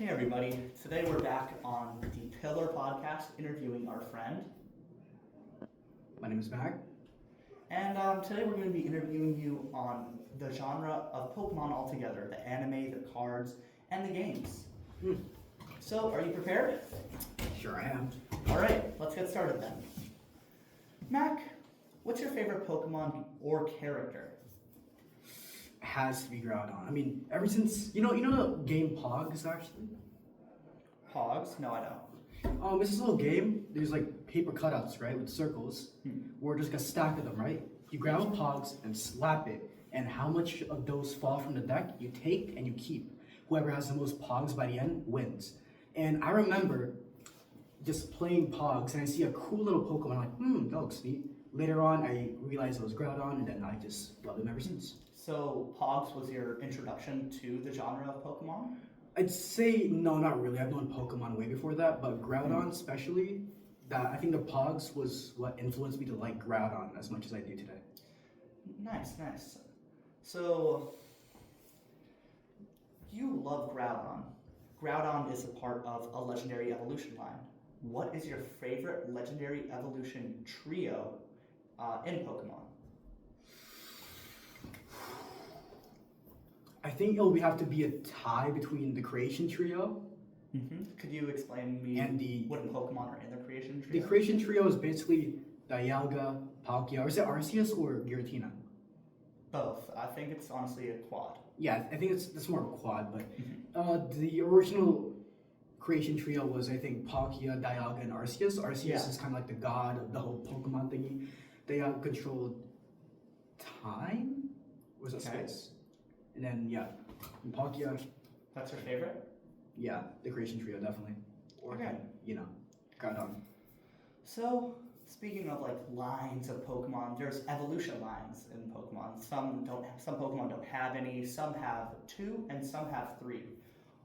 Hey everybody, today we're back on the Pillar podcast interviewing our friend. My name is Mac. And today we're going to be interviewing you on the genre of Pokemon altogether, the anime, the cards, and the games. So, are you prepared? Sure I am. Alright, let's get started then. Mac, what's your favorite Pokemon or character? Has to be Groudon. I mean, ever since you know the game Pogs actually. Hogs? No, I don't. It's this little game. There's like paper cutouts, right, with circles, where there's like a stack of them, right? You grab Pogs and slap it, and how much of those fall from the deck you take and you keep. Whoever has the most Pogs by the end wins. And I remember just playing Pogs, and I see a cool little Pokemon. I'm like, that looks neat. Later on, I realized it was Groudon, and then I just loved him ever since. So, Pogs was your introduction to the genre of Pokemon? I'd say no, not really. I've known Pokemon way before that, but Groudon especially, that I think the Pogs was what influenced me to like Groudon as much as I do today. Nice. So, you love Groudon. Groudon is a part of a legendary evolution line. What is your favorite legendary evolution trio in Pokemon? I think it will have to be a tie between the Creation Trio. Could you explain to me And the- what Pokemon are in the Creation The trio? Creation Trio is basically Dialga, Palkia, or is it Arceus or Giratina? Both. I think it's honestly a quad. Yeah, I think it's more of a quad, but the original Creation Trio was, I think, Palkia, Dialga, and Arceus. Arceus Yeah. is kind of like the god of the whole Pokemon thingy. They controlled time? Or was it Okay. space? And then, yeah, and Palkia, That's your favorite? yeah, the Creation Trio, definitely. Or, Okay. Groudon. So, speaking of like lines of Pokemon, there's evolution lines in Pokemon. Some Pokemon don't have any, some have 2, and some have 3.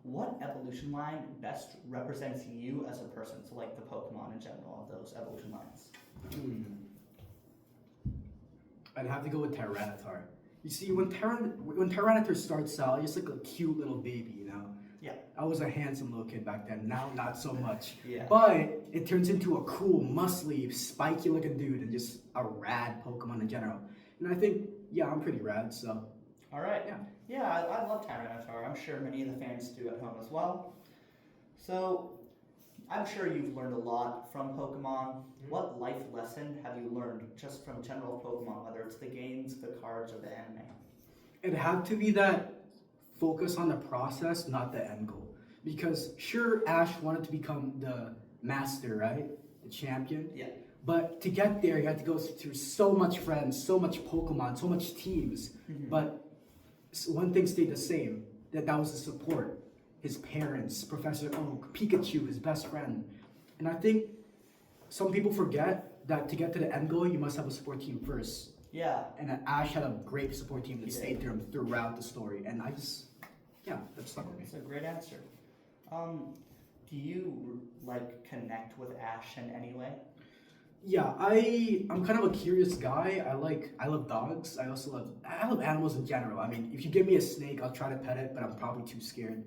What evolution line best represents you as a person? So like the Pokemon in general, of those evolution lines. I'd have to go with Tyranitar. You see, when Tyranitar starts out, he's like a cute little baby, Yeah. I was a handsome little kid back then. Now, not so much. Yeah. But it turns into a cool, muscly, spiky looking dude and just a rad Pokemon in general. And I think, yeah, I'm pretty rad, so. Alright. Yeah. I love Tyranitar. I'm sure many of the fans do at home as well. So, I'm sure you've learned a lot from Pokemon. What life lesson have you learned just from general Pokemon, whether it's the games, the cards, or the anime? It'd have to be that focus on the process, not the end goal. Because sure, Ash wanted to become the master, right? The champion. Yeah. But to get there, you had to go through so much friends, so much Pokemon, so much teams. But one thing stayed the same, that was the support. His parents, Professor Oak, Pikachu, his best friend. And I think some people forget that to get to the end goal, you must have a support team first. Yeah. And that Ash had a great support team that He stayed did. through him throughout the story. And I just, that stuck with me. That's a great answer. Do you connect with Ash in any way? Yeah, I'm kind of a curious guy. I love dogs. I love animals in general. I mean, if you give me a snake, I'll try to pet it, but I'm probably too scared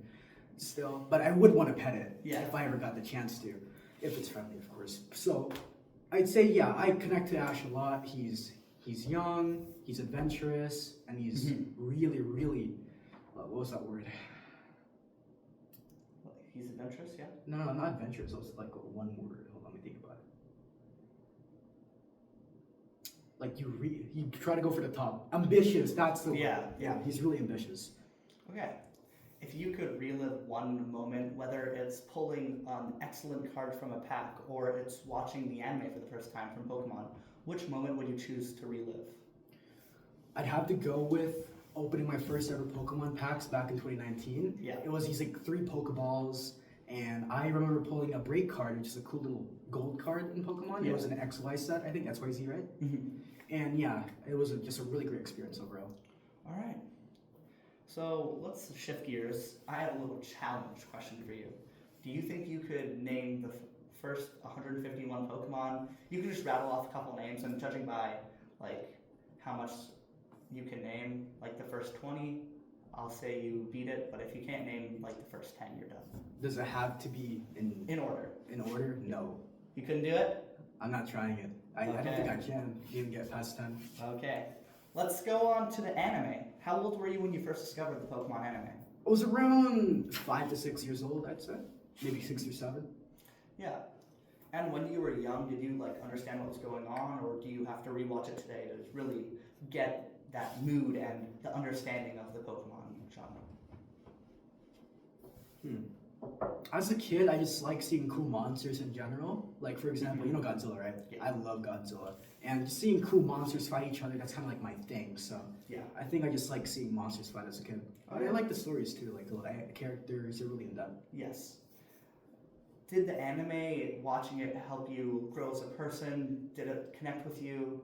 still. But I would want to pet it if I ever got the chance to, if it's friendly, of course. So I'd say, yeah, I connect to Ash a lot. He's young, he's adventurous, and he's really, really, what was that word? He's adventurous, yeah? No, not adventurous. It was like one word. Hold on, let me think about it. Like you try to go for the top. Ambitious, that's the word. Yeah, he's really ambitious. Okay. If you could relive one moment, whether it's pulling an excellent card from a pack or it's watching the anime for the first time from Pokemon, which moment would you choose to relive? I'd have to go with opening my first ever Pokemon packs back in 2019. Yeah. It was these 3 Pokeballs, and I remember pulling a break card, which is a cool little gold card in Pokemon. Yeah. It was an XY set, I think XYZ, right? And yeah, it was just a really great experience overall. All right. So let's shift gears. I have a little challenge question for you. Do you think you could name the first 151 Pokemon? You can just rattle off a couple names, and judging by how much you can name, the first 20, I'll say you beat it. But if you can't name like the first 10, you're done. Does it have to be In order. in order? No. You couldn't do it? I'm not trying it. I don't Okay. think I can even get past 10. Okay. Let's go on to the anime. How old were you when you first discovered the Pokemon anime? I was around 5 to 6 years old, I'd say. Maybe 6 or 7. Yeah. And when you were young, did you like understand what was going on, or do you have to rewatch it today to really get that mood and the understanding of the Pokemon genre? As a kid, I just like seeing cool monsters in general. Like, for example, you know Godzilla, right? Yeah. I love Godzilla. And just seeing cool monsters fight each other, that's kind of like my thing. So, Yeah. I think I just like seeing monsters fight as a kid. I like the stories too, like the characters are really in depth. Yes. Did the anime, watching it, help you grow as a person? Did it connect with you?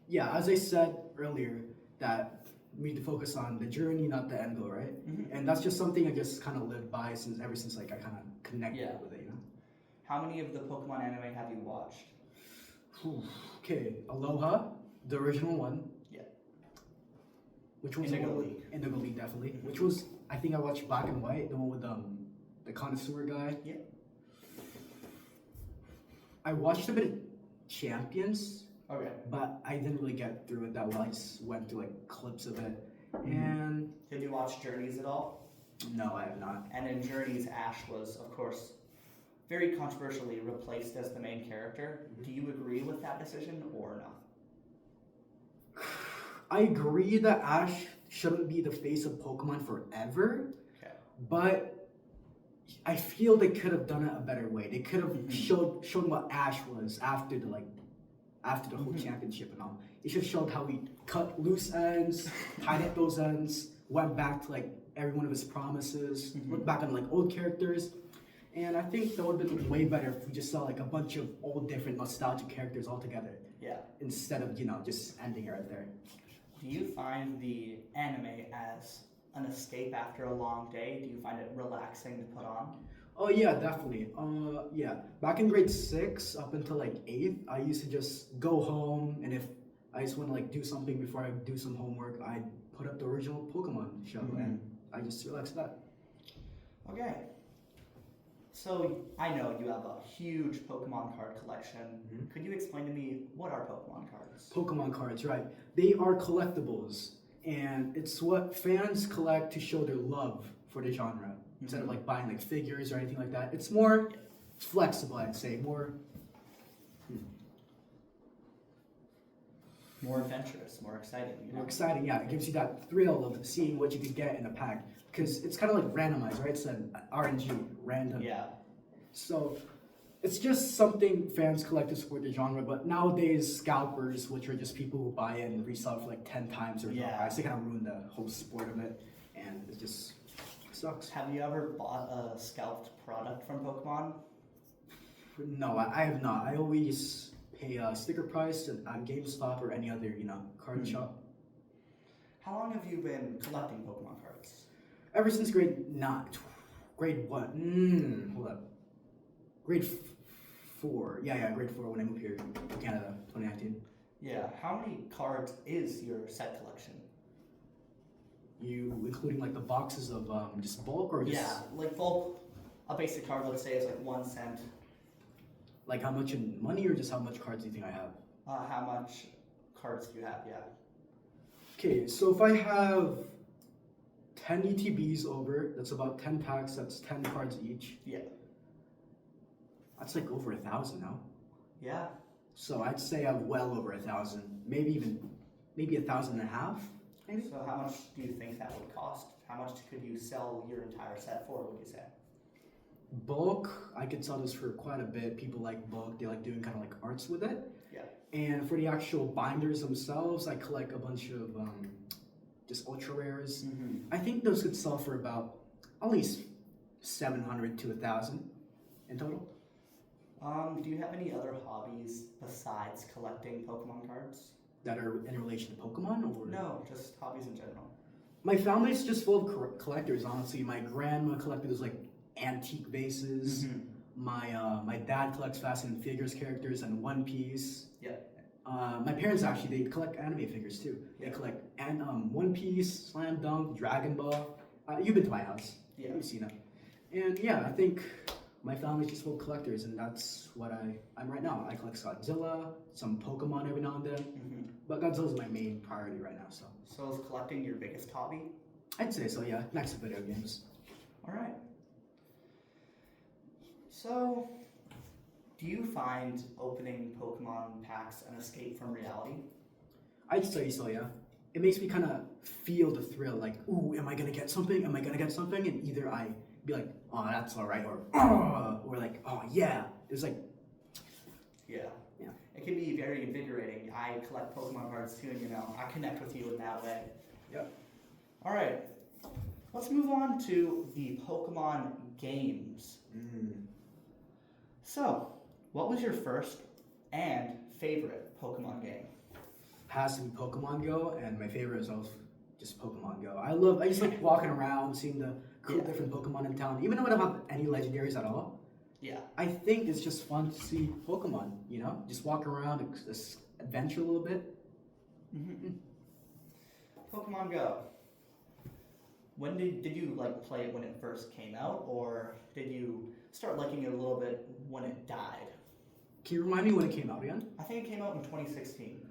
Yeah, as I said earlier, that we need to focus on the journey, not the end goal, right? Mhm. And that's just something I just kind of lived by ever since like I kind of connected Yeah. with it, you know. How many of the Pokemon anime have you watched? Whew. Okay, Aloha, the original one. Yeah. Which was Indigo the one with- League. Indigo League, definitely. Mhm. Which was, I think I watched Black and White, the one with the connoisseur guy. Yeah. I watched a bit of Champions, Okay. but I didn't really get through it that well. I just went through like clips of it. And Did you watch Journeys at all? no, I have not. And in Journeys, Ash was, of course, very controversially replaced as the main character. Do you agree with that decision or not? I agree that Ash shouldn't be the face of Pokemon forever, Okay. but I feel they could have done it a better way. They could have Mhm. shown what Ash was after the whole Mhm. championship and all. It should have showed how he cut loose ends, tied up those ends, went back to like every one of his promises, Mhm. looked back on like old characters. And I think that would have been way better if we just saw like a bunch of old different nostalgic characters all together Yeah. instead of, just ending it right there. Do you find the anime as an escape after a long day? Do you find it relaxing to put on? Oh yeah, definitely. Yeah. Back in grade 6 up until like 8th, I used to just go home, and if I just want to like do something before I do some homework, I'd put up the original Pokemon show Mhm. and I just relax that. Okay. So I know you have a huge Pokemon card collection. Mhm. Could you explain to me what are Pokemon cards? Pokemon cards, right? They are collectibles, and it's what fans collect to show their love for the genre instead of like buying like figures or anything like that. It's more flexible, I'd say. More adventurous, more exciting. You More know? exciting, yeah. It gives you that thrill of seeing what you could get in a pack. Because it's kind of like randomized, right? It's an RNG, random. Yeah. So it's just something fans collect to support the genre. But nowadays, scalpers, which are just people who buy it and resell it for like 10 times or Yeah. price, they kind of ruin the whole sport of it. And it just sucks. Have you ever bought a scalped product from Pokemon? No, I have not. I always pay a sticker price at GameStop or any other, card Hmm. shop. How long have you been collecting Pokemon cards? Ever since grade 9, grade what? Hold up. Grade 4. Yeah, grade 4 when I moved here to Canada, 2019. Yeah. How many cards is your set collection? You including like the boxes of just bulk or just Yeah, like bulk. A basic card, let's say, is like 1 cent. like how much in money or just how much cards do you think I have? How much cards do you have? Yeah. Okay, so if I have 10 ETBs over, that's about 10 packs, that's 10 cards each. Yeah. That's like over 1,000 now. Yeah. So I'd say I'm well over 1,000, maybe 1,500. Maybe. So how much do you think that would cost? How much could you sell your entire set for, would you say? Bulk, I could sell this for quite a bit. People like bulk, they like doing kind of like arts with it. Yeah. And for the actual binders themselves, I collect a bunch of just ultra rares. Mm-hmm. I think those could sell for about at least 700 to 1,000 in total. Do you have any other hobbies besides collecting Pokemon cards? That are in relation to Pokemon, or No, just hobbies in general. my family's just full of collectors. Honestly, my grandma collected those like antique vases. My dad collects Fast and Furious characters and One Piece. Yeah. My parents actually they collect anime figures too. They Yeah. collect One Piece, Slam Dunk, Dragon Ball. You've been to my house. Yeah. You've seen it. And yeah, I think my family's just full collectors, and that's what I'm right now. I collect Godzilla, some Pokemon every now and then, Hmm. but Godzilla's my main priority right now. So So is collecting your biggest hobby? I'd say so. Yeah, next to video games. All right. So, do you find opening Pokemon packs an escape from reality? I'd say so. Yeah, it makes me kind of feel the thrill. Like, ooh, am I gonna get something? Am I gonna get something? And either I be like, oh, that's all right, or like, oh yeah. It's like, Yeah. Yeah. It can be very invigorating. I collect Pokemon cards too, and I connect with you in that way. Yep. All right. Let's move on to the Pokemon games. So, what was your first and favorite Pokemon game? Has to be Pokemon Go, and my favorite is also just Pokemon Go. I just like walking around, seeing the cool Yeah. different Pokemon in town. Even though I don't have any legendaries at all, Yeah. I think it's just fun to see Pokemon. Just walk around, just adventure a little bit. Mm-hmm. Pokemon Go. When did you like play it when it first came out, or did you start liking it a little bit when it died? Can you remind me when it came out again? I think it came out in 2016.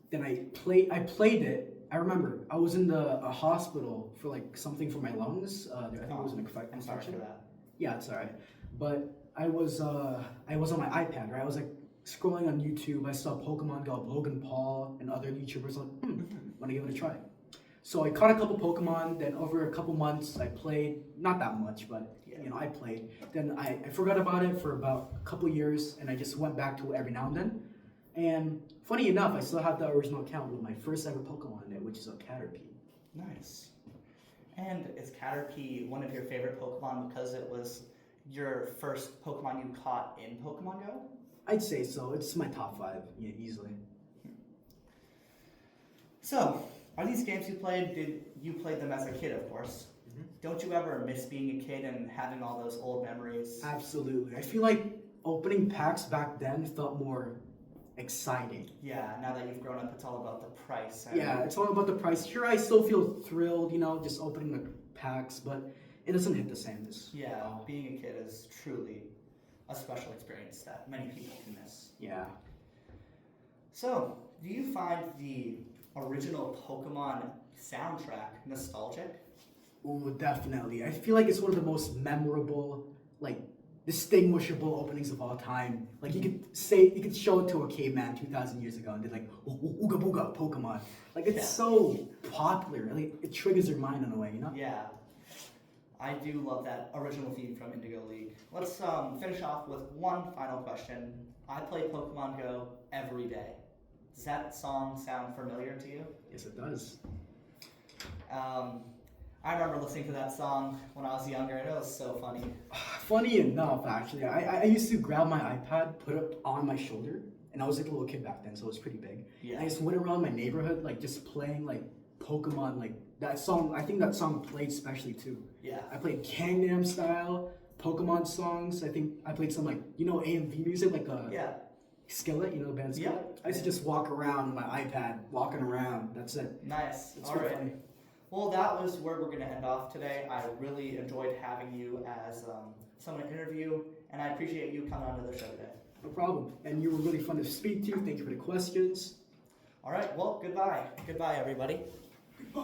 Then I played it. I remember I was in a hospital for like something for my lungs. I think it was an I'm sorry infection. for that. Yeah, it's alright. But I was on my iPad, right? I was like scrolling on YouTube. I saw Pokemon Go, Logan Paul, and other YouTubers. Like, want to give it a try. So I caught a couple Pokemon. Then over a couple months, I played. Not that much, but Yeah. I played. Then I forgot about it for about a couple years, and I just went back to it every now and then. And funny enough, I still have the original account with my first ever Pokemon in it, which is a Caterpie. Nice. And is Caterpie one of your favorite Pokemon because it was your first Pokemon you caught in Pokemon Go? I'd say so. It's my top 5, yeah, easily. So, are these games you played, did you play them as a kid, of course? Mhm. Don't you ever miss being a kid and having all those old memories? Absolutely. I feel like opening packs back then felt more exciting. Yeah, now that you've grown up, it's all about the price. Yeah, it's all about the price. Sure, I still feel thrilled, just opening the packs, but it doesn't hit the same as. Yeah, being a kid is truly a special experience that many people can miss. Yeah. So, do you find the original Pokemon soundtrack nostalgic? Ooh, definitely. I feel like it's one of the most memorable, like, distinguishable openings of all time. Like, you could show it to a caveman 2,000 years ago and they're like, ooga booga, Pokemon. Like, it's Yeah. so popular. Like, it triggers your mind in a way, Yeah, I do love that original theme from Indigo League. Let's finish off with one final question. I play Pokemon Go every day. Does that song sound familiar to you? Yes, it does. I remember listening to that song when I was younger, and it was so funny. Funny enough, actually, I used to grab my iPad, put it on my shoulder, and I was like a little kid back then, so it was pretty big. Yeah. I just went around my neighborhood, like just playing like Pokemon, like that song. I think that song played specially too. Yeah. I played Gangnam Style, Pokemon songs. I think I played some like AMV music, like Yeah. Skillet, the band Skillet. Yeah. I used to just walk around with my iPad, walking around. That's it. Nice. It's All really right. funny. Well, that was where we're going to end off today. I really enjoyed having you as someone to interview, and I appreciate you coming onto the show today. No problem. And you were really fun to speak to. Thank you for the questions. All right. Well, goodbye. Goodbye, everybody.